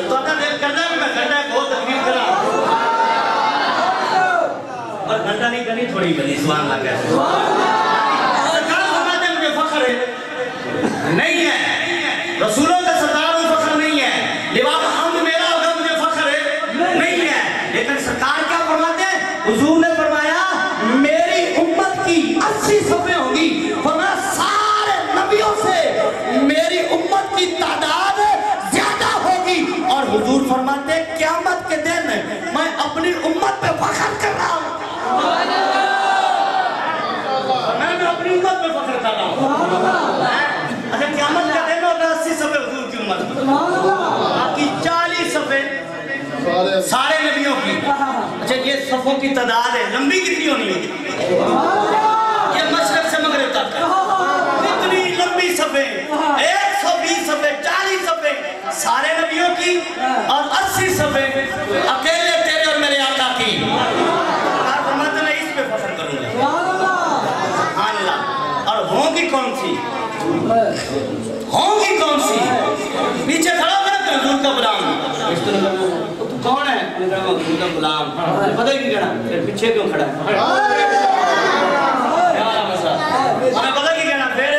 تو اگر دل کرنا ہے میں گھنٹہ ایک بہت تکلیف کرا اور گھنٹہ نہیں کرنی تھوڑی کرنی سبحان اللہ کہتے سرکار فرماتے ہیں مجھے فخر ہے نہیں ہے رسولوں کا سردار ہوں فخر نہیں ہے لباس حمد میرا ہوگا مجھے فخر ہے نہیں ہے لیکن سرکار کیا فرماتے ہیں حضور نے فرمایا میری امت کی 80 صفیں ہوں گی فرمایا سارے نبیوں سے میری امت کی تعداد زیادہ ہوگی اور حضور فرماتے ہیں قیامت کے دن میں اپنی امت پہ فخر کر رہا ہوں میں اپنی امت پہ فخر کر رہا ہوں اچھا قیامت کا دن ہوگا 80 صفحے حضور کی امت کی باقی 40 صفحے سارے نبیوں کی اچھا یہ صفوں کی تعداد ہے لمبی کتنی ہونی ہے یہ مشرق سے مغرب تک کتنی لمبی صفحے 120 صفحے 40 صفحے سارے نبیوں کی اور 80 صفحے اکیلے تیرے اور میرے آقا کی آپ فرماتے ہیں اس پہ فخر کروں گا سبحان اللہ اور ہوں گی کون سی ہوں گی کون سی پیچھے کھڑا کر کے حضور کا غلام تو کون ہے حضور کا غلام پتہ ہی کہنا پھر پیچھے کیوں کھڑا ہے ہمیں پتہ ہی کہنا پھر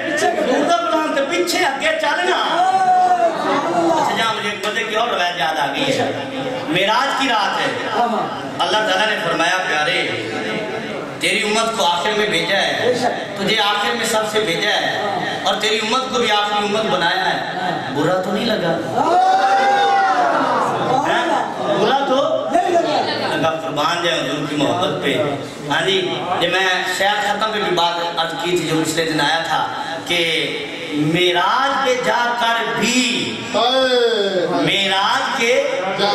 حضور کا غلام کے پیچھے آگے چلنا اچھا جہاں مجھے پتہ کی اور روایت یاد آگئی ہے معراج کی رات ہے اللہ تعالیٰ نے فرمایا پیارے تیری امت کو آخر میں بھیجا ہے تجھے آخر میں سب سے بھیجا ہے اور تیری امت کو بھی آخری امت بنایا ہے برا تو نہیں لگا برا تو لگا قربان جائے حضور کی محبت پہ ہاں جی جب میں شیخ ختم پہ بھی بات عرض کی تھی جو پچھلے دن آیا تھا کہ معراج پہ جا کر بھی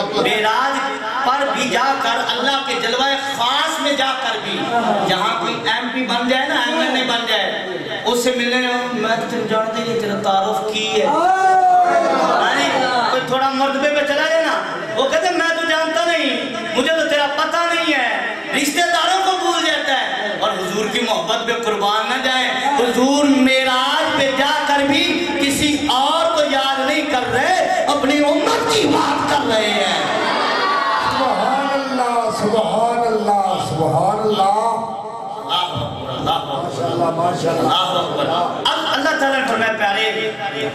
معراج پر بھی جا کر اللہ کے جلوہ خاص میں جا کر بھی جہاں کوئی ایم پی بن جائے نا ایم این اے بن جائے اس سے ملنے میں تو جانتے ہیں تیرا تعارف کی ہے کوئی تھوڑا مرتبے پہ چلا جائے نا وہ کہتے ہیں میں تو جانتا نہیں مجھے تو تیرا پتہ نہیں ہے رشتہ داروں کو بھول جاتا ہے اور حضور کی محبت پہ قربان نہ جائیں حضور معراج پہ جا کر بھی کسی اور کو یاد نہیں کر رہے اپنی امت کی بات کر رہے ہیں سبحان اللہ سبحان اللہ سبحان اللہ اب اللہ تعالیٰ نے فرمایا پیارے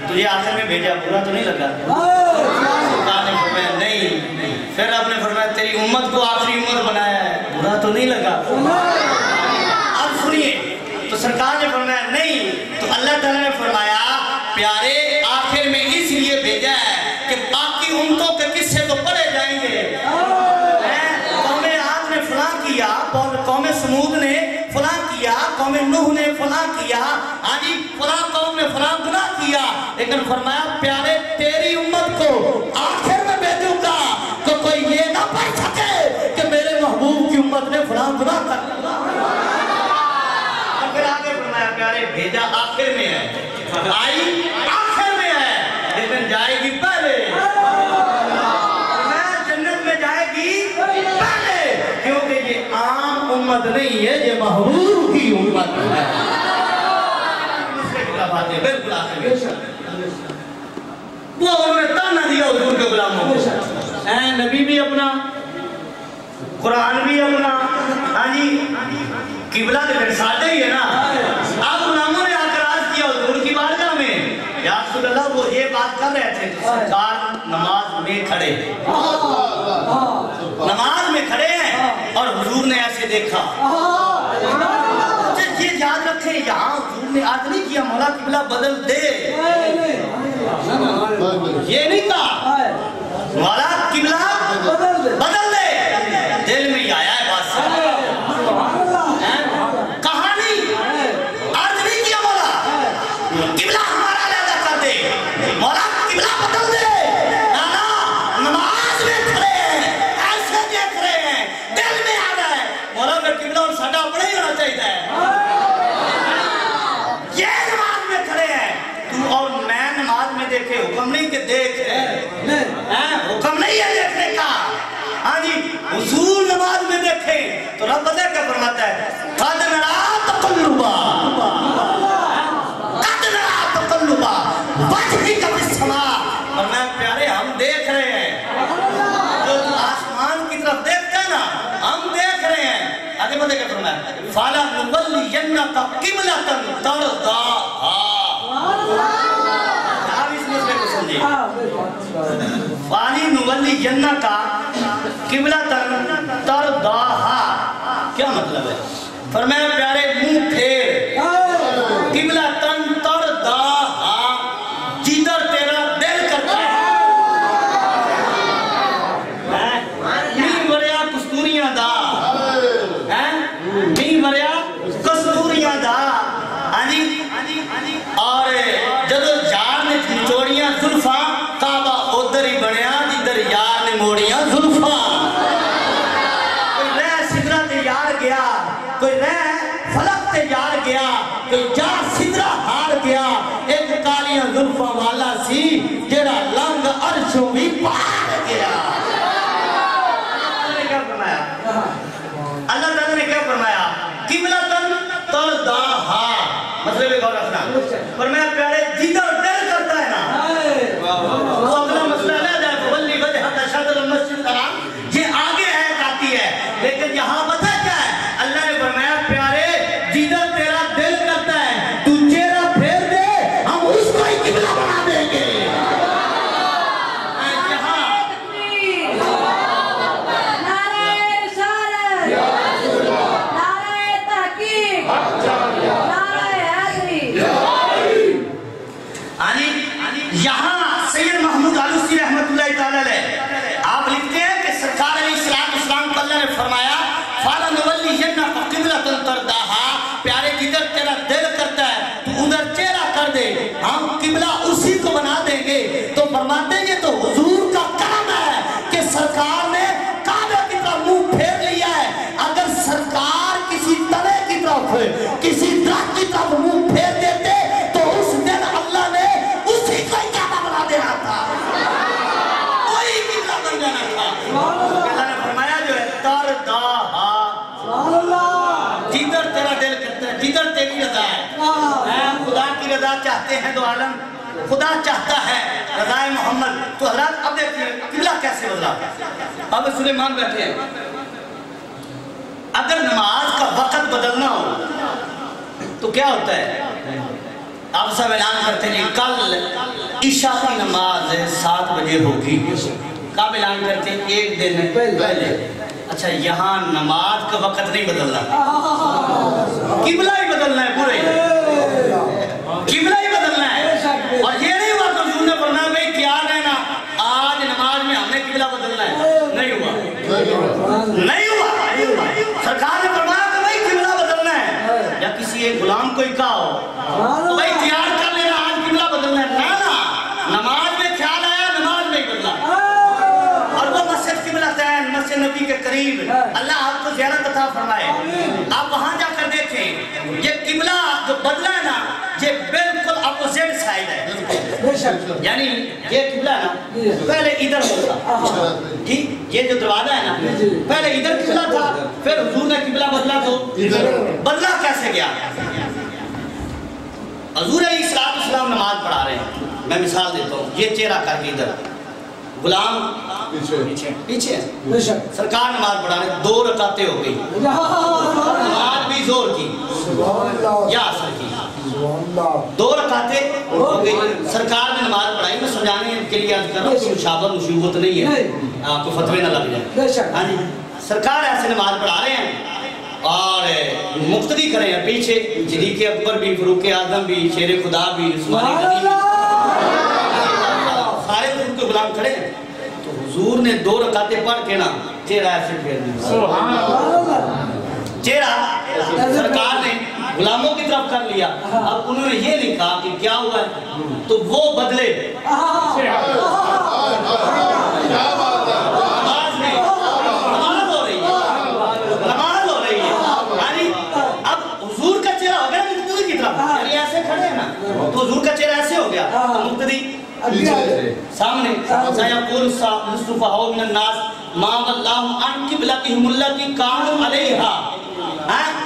تجھے آخر میں بھیجا برا تو نہیں لگا سرکار نے فرمایا نہیں پھر آپ نے فرمایا تیری امت کو آخری امت بنایا ہے برا تو نہیں لگا اب سنیے تو سرکار نے فرمایا نہیں تو اللہ تعالیٰ نے فرمایا پیارے آخر میں اس لیے بھیجا ہے کہ باقی امتوں کے قصے تو پڑھے جائیں گے قوم عاد نے فلاں کیا قوم سمود نے فلاں کیا قوم نوح نے فلاں کیا آجی فلاں قوم نے فلاں گناہ کیا لیکن فرمایا پیارے تیری امت کو آخر میں بھیجوں گا کہ کوئی یہ نہ پڑھ سکے کہ میرے محبوب کی امت نے فلاں گناہ کر اور پھر آگے فرمایا پیارے بھیجا آخر میں ہے آئی آخر میں ہے لیکن جائے گی پہلے جنت میں جائے گی پہلے کیونکہ یہ عام امت نہیں ہے یہ محبوب کی امت ہے بالکل آخر وہ انہوں نے تانا دیا حضور کے غلاموں کو اے نبی بھی اپنا قرآن بھی اپنا ہاں جی قبلہ کے پھر ساتھ ہی ہے نا اب غلاموں نے اعتراض کیا حضور کی بارگاہ میں یا رسول اللہ وہ یہ بات کر رہے تھے سرکار نماز میں کھڑے نماز میں کھڑے ہیں اور حضور نے ایسے دیکھا یہ یاد رکھیں یہاں حضور نے آج نہیں کیا مولا قبلہ بدل دے یہ نہیں کہا مولا قبلہ بدل دے دل میں ہی آیا ہے بات سے کہانی آج نہیں کیا مولا قبلہ ہمارا لیدہ کر دے مولا قبلہ بدل دے نانا نماز میں کھڑے ہیں ایسے دیکھ رہے ہیں دل میں آ رہا ہے مولا میں قبلہ اور ساڈا اپنا ہی ہونا چاہیے یہ نماز میں کھڑے ہیں تو اور میں نماز میں دیکھے حکم نہیں کہ دیکھ حکم نہیں ہے دیکھنے کا ہاں جی حضور نماز میں دیکھیں تو رب بدے کیا فرماتا ہے قَدْ نَرَا تَقَلُّبَا قَدْ نَرَا تَقَلُّبَا وَجْهِكَ فِي السَّمَاءِ اور میں پیارے ہم دیکھ رہے پڑھ دے کے فرمایا فَلَنُوَلِّيَنَّكَ قِبْلَةً تَرْضَاهَا. آپ اس مسئلے کو سمجھیں. فَلَنُوَلِّيَنَّكَ قِبْلَةً تَرْضَاهَا کیا مطلب ہے؟ فرمایا پیارے منہ پھیر قبلۃً ترضاہا جدھر تیرا دل کرتا ہے. نہیں وریا کستوریاں دا نہیں وریا کستوریاں دا اور جدو یار نے نچوڑیاں زلفاں کعبہ ادھر ہی بنیا جدھر یار نے موڑیاں زلفاں. کوئی رہ سدرہ تے یار گیا, کوئی رہ فلک تے یار گیا, کوئی جا سدرہ ہار گیا. ایک کالیاں زلفاں والا سی جڑا لنگ عرشوں بھی پار گیا. اللہ نے کیا فرمایا؟ اللہ تعالیٰ نے کیا فرمایا؟ قبلۃً ترضاہا مطلب ایک اور رکھنا. فرمایا پیارے جدھر دل کرتا ہے نا وہ اگلا مسئلہ لے جائے فَوَلِّ وَجْهَكَ شَطْرَ الْمَسْجِدِ الْحَرَامِ یہ آگے آیت آتی ہے. لیکن یہاں پتہ کیا ہے؟ اللہ نے فرمایا پیارے جدھر تیرا دل کرتا ہے تو چہرہ پھیر دے ہم اس کو ہی قبلہ بنا دیں گے. یہاں سید محمود آلوسی رحمت اللہ تعالیٰ علیہ آپ لکھتے ہیں کہ سرکار علیہ السلام کو اللہ نے فرمایا فَلَنُوَلِّيَنَّكَ قِبْلَةً تَرْضَاهَا پیارے جدھر تیرا دل کرتا ہے تو ادھر چہرہ کر دے ہم قبلہ اسی کو بنا دیں گے. تو فرماتے ہیں یہ تو حضور کا کرم ہے کہ سرکار نے کعبہ کی طرف منہ پھیر لیا ہے. اگر سرکار کسی تلے کی طرف کسی درخت کی طرف منہ پھیر دیتے تو اس دن اللہ نے اسی کو ہی کعبہ بنا دینا تھا, کوئی قبلہ بن جانا تھا. اللہ نے فرمایا جو ہے ترضاہا جدھر تیرا دل کرتا ہے جدھر تیری رضا ہے. خدا کی رضا چاہتے ہیں تو عالم خدا چاہتا ہے رضا محمد. تو حضرات اب دیکھتے ہیں قبلہ کیسے بدلا. اب سلیمان بیٹھے ہیں اگر نماز کا وقت بدلنا ہو تو کیا ہوتا ہے؟ آپ سب اعلان کرتے ہیں کل عشاء کی نماز 7 بجے ہوگی. کب اعلان کرتے ہیں؟ ایک دن پہلے. اچھا یہاں نماز کا وقت نہیں بدلنا, قبلہ ہی بدلنا ہے, پورے قبلہ ہی بدلنا ہے. اور یہ نہیں ہوا کہ حضور نے فرمایا بھائی تیار رہنا آج نماز میں ہم نے قبلہ بدلنا ہے. نہیں ہوا, نہیں ہوا. سرکار نے فرمایا کہ بھائی قبلہ بدلنا ہے. یا کسی ایک غلام کو ہی کہا ہو بھائی تیار کر لینا آج قبلہ بدلنا ہے. نا نماز میں خیال آیا نماز میں ہی بدلا. اور وہ مسجد قبلتین مسجد نبی کے قریب اللہ آپ کو زیارت عطا فرمائے. آپ وہاں جا کر دیکھیں یہ قبلہ جو بدلا ہے نا یہ بالکل اپوزٹ سائڈ ہے. یعنی یہ قبلہ ہے نا پہلے ادھر ہوتا ٹھیک, یہ جو دروازہ ہے نا پہلے ادھر قبلہ تھا پھر حضور نے قبلہ بدلا تو بدلا کیسے گیا؟ حضور علیہ السلام نماز پڑھا رہے ہیں. میں مثال دیتا ہوں یہ چہرہ کر کے ادھر غلام پیچھے سرکار نماز پڑھا رہے 2 رکعتیں ہو گئی. نماز بھی زور کی یا اثر کی 2 رکعتیں ہو گئی. سرکار نے نماز پڑھائی. میں سمجھانے کے لیے عرض کر رہا ہوں مشابہت مشوبت نہیں ہے آپ کو فتوے نہ لگ جائے. ہاں جی سرکار ایسے نماز پڑھا رہے ہیں اور مقتدی کرے ہیں پیچھے صدیق اکبر بھی فاروق اعظم بھی شیر خدا بھی عثمان غنی بھی سارے ان کے غلام کھڑے ہیں. تو حضور نے 2 رکعتیں پڑھ کے نا چہرہ ایسے پھیر دیا. چہرہ سرکار نے غلاموں کی طرف کر لیا. اب انہوں نے یہ نہیں کہا کہ کیا ہوا ہے تو وہ بدلے نماز ہو رہی ہے. یعنی اب حضور کا چہرہ ہو گیا مقتدی کی طرف, یعنی ایسے کھڑے ہیں نا تو حضور کا چہرہ ایسے ہو گیا تو مقتدی سامنے سَيَقُولُ السُّفَهَاءُ مِنَ النَّاسِ مَا وَلَّاهُمْ عَنْ قِبْلَتِهِمُ الَّتِي كَانُوا عَلَيْهَا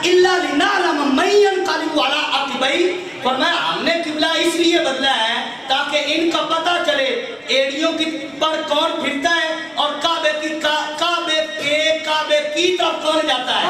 إِلَّا لِنَعْلَمَ مَن يَنقَلِبُ عَلَىٰ عَقِبَيْهِ. فرمایا ہم نے قبلہ اس لیے بدلا ہے تاکہ ان کا پتہ چلے ایڑیوں پر کون پھرتا ہے اور کعبے کی طرف کون جاتا ہے.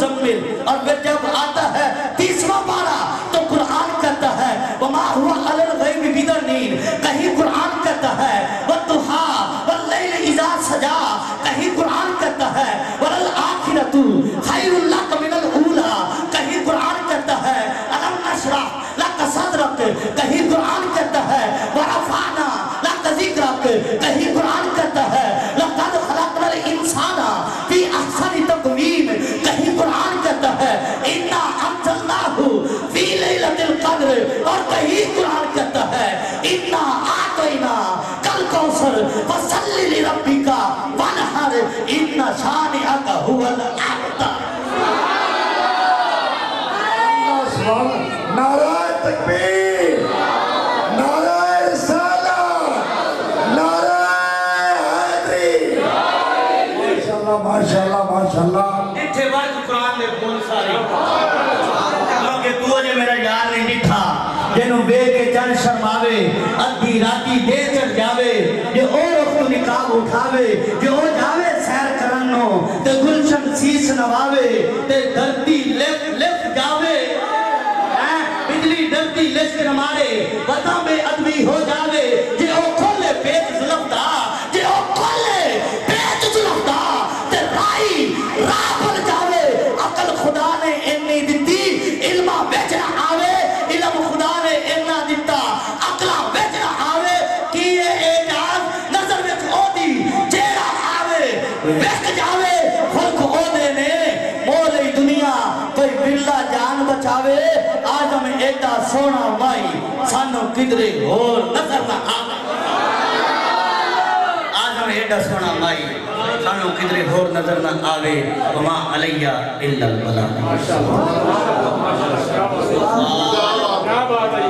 مزمل، اور پھر جب آتا ہے 30واں پارہ تو قرآن کہتا ہے وما هو علی الغیب بدنین، کہیں قرآن کہتا ہے والضحیٰ واللیل اذا سجا، کہیں قرآن کہتا ہے وللآخرۃ خیر لک من الاولی، کہیں قرآن کہتا ہے الم نشرح لک صدرک، کہیں قرآن کہتا ہے ورفعنا لک ذکرک، کہیں قرآن کہتا ہے لقد خلقنا الانسان فی احسن تقویم، کہیں قرآن کہتا ہے انا انزلناہ فی لیلۃ القدر، اور کہیں قرآن کہتا ہے انا اعطینا کل کوثر فصل لربک وانحر ان شانئک هو الابتر۔ نعرہ تکبیر، نعرہ رسالت، نعرہ حیدری، ماشاءاللہ ماشاءاللہ ماشاءاللہ۔ اتھے ورد قرآن میں بول ساری کیونکہ تو جو میرا یار نہیں ڈٹھا جنہوں بے کے جن شرماوے ادھی راتی دے چڑھ جاوے جو او رخت نکاب اٹھاوے جو او جاوے سیر کرنو تے گلشن سیس نواوے تے دھرتی لف لف جاوے بجلی ڈرتی لشکر مارے وطن بے ادبی ہو جاوے جو او کھولے پیٹ ظلم دا جو او کھولے پیٹ ظلم دا تے رائی راہ پر جاوے عقل خدا نے انی دیتی علمہ بیچنا آوے علم خدا نے اتنا دیتا عقلہ بیچنا آوے کیے اعجاز نظر میں او دی جیڑا آوے بیچ جاوے خلق او دے نے مولی دنیا کوئی بلہ جان بچاوے آج ہمیں ایڈا سونا مائی سانو کدرے اور نظر نہ آوے، آج ہمیں ایڈا سونا مائی سانو کدرے اور نظر نہ آوے وما علیہ الا البلاغ۔ کیا بات ہے۔